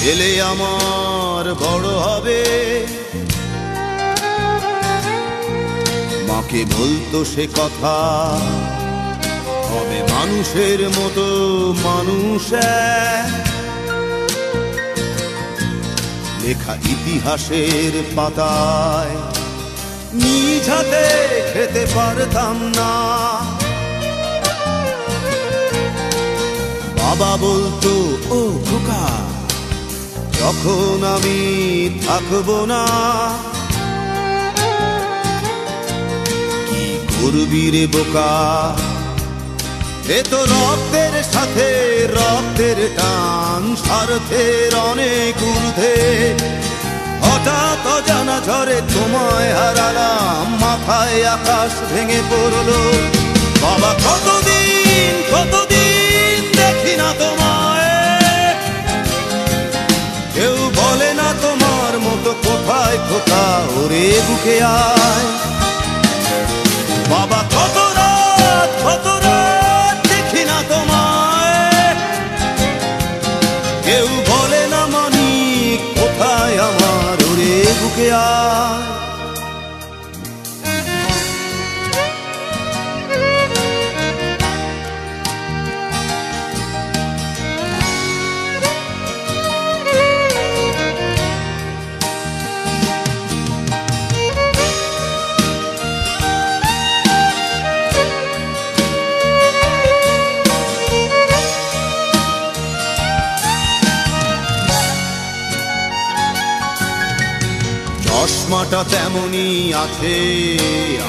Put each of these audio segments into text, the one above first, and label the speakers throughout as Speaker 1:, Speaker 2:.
Speaker 1: ছেলে আমার বড় হবে, মাকে বলতো সে কথা, হবে মানুষের মতো মানুষ। লেখা ইতিহাসের পাতায় নিজ হাতে খেতে পারতাম না। বাবা বলতো, ও খোকা, যখন আমি থাকবো না, কি করবি রে বোকা, এ তো রক্তের সাথে রক্তের টান, স্বার্থের অনেক ঊর্ধ্বে। হঠাৎ অজানা ঝড়ে তোমায় হারালাম, মাথায় আকাশ ভেঙে পড়লো। বাবা কতদিন কতদিন দেখি না তোমায়, কেউ বলে না তোমার মতো কোথায় খোকা, ওরে বুকে আয়। বাবা কত রাত দেখি না তোমায়, কেউ বলে না মানি কোথায় আমার, ওরে বুকে আয়। চশমাটা তেমনি আছে,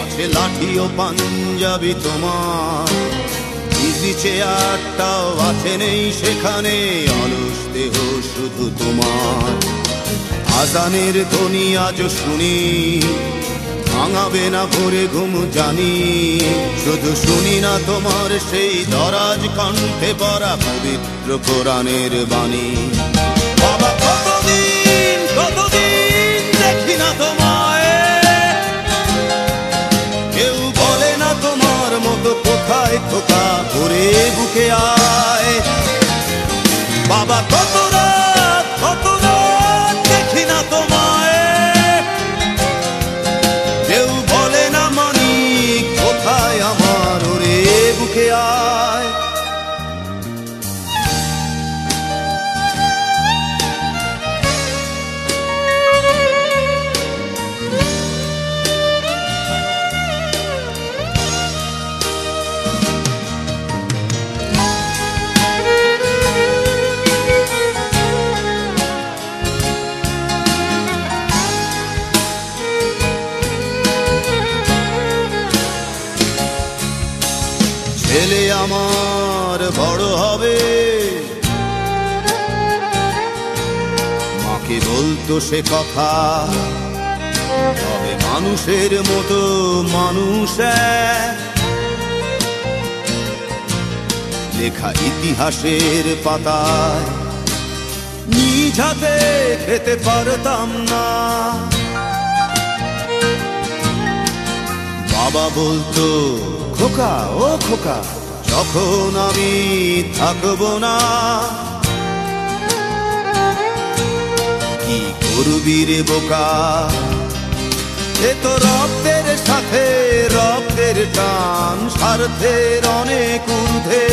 Speaker 1: আছে লাঠি ও পাঞ্জাবি তোমার, ইজি চেয়ারটাও আছে নেই সেখানে, অলস দেহ শুধু তোমার। আজানের ধ্বনি আজ শুনি, ভাঙাবে না ভোরে ঘুম জানি, শুধু শুনি না তোমার সেই দরাজ কণ্ঠে পড়া পবিত্র কোরআনের বাণী। বাবা কতদিন কতদিন দেখি না তোমায়, কেউ বলে না তোমার মতো কোথায় খোকা, ওরে বুকে আয়। বাবা কত রাত দেখি না তোমায়, কেউ বলে না মানি কোথায় আমার, ওরে বুকে আয়। ছেলে আমার বড় হবে, মাকে বলতো সে কথা, হবে মানুষের মতো মানুষ। লেখা ইতিহাসের পাতায় নিজ হাতে খেতে পারতাম না। বাবা বলতো, খোকা ও খোকা, যখন আমি থাকবো না, কি করবি রে বোকা, এ তো রক্তের সাথে রক্তের টান, স্বার্থের অনেক ঊর্ধ্বে।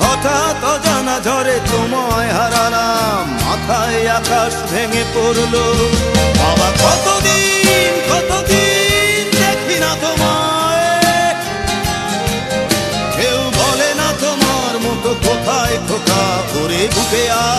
Speaker 1: হঠাৎ অজানা ঝড়ে তোমায় হারালাম, মাথায় আকাশ ভেঙে পড়লো। বাবা কতদিন কতদিন দেখি না তোমায়, কেউ বলে না তোমার মতো কোথায় খোকা, ওরে বুকে আয়।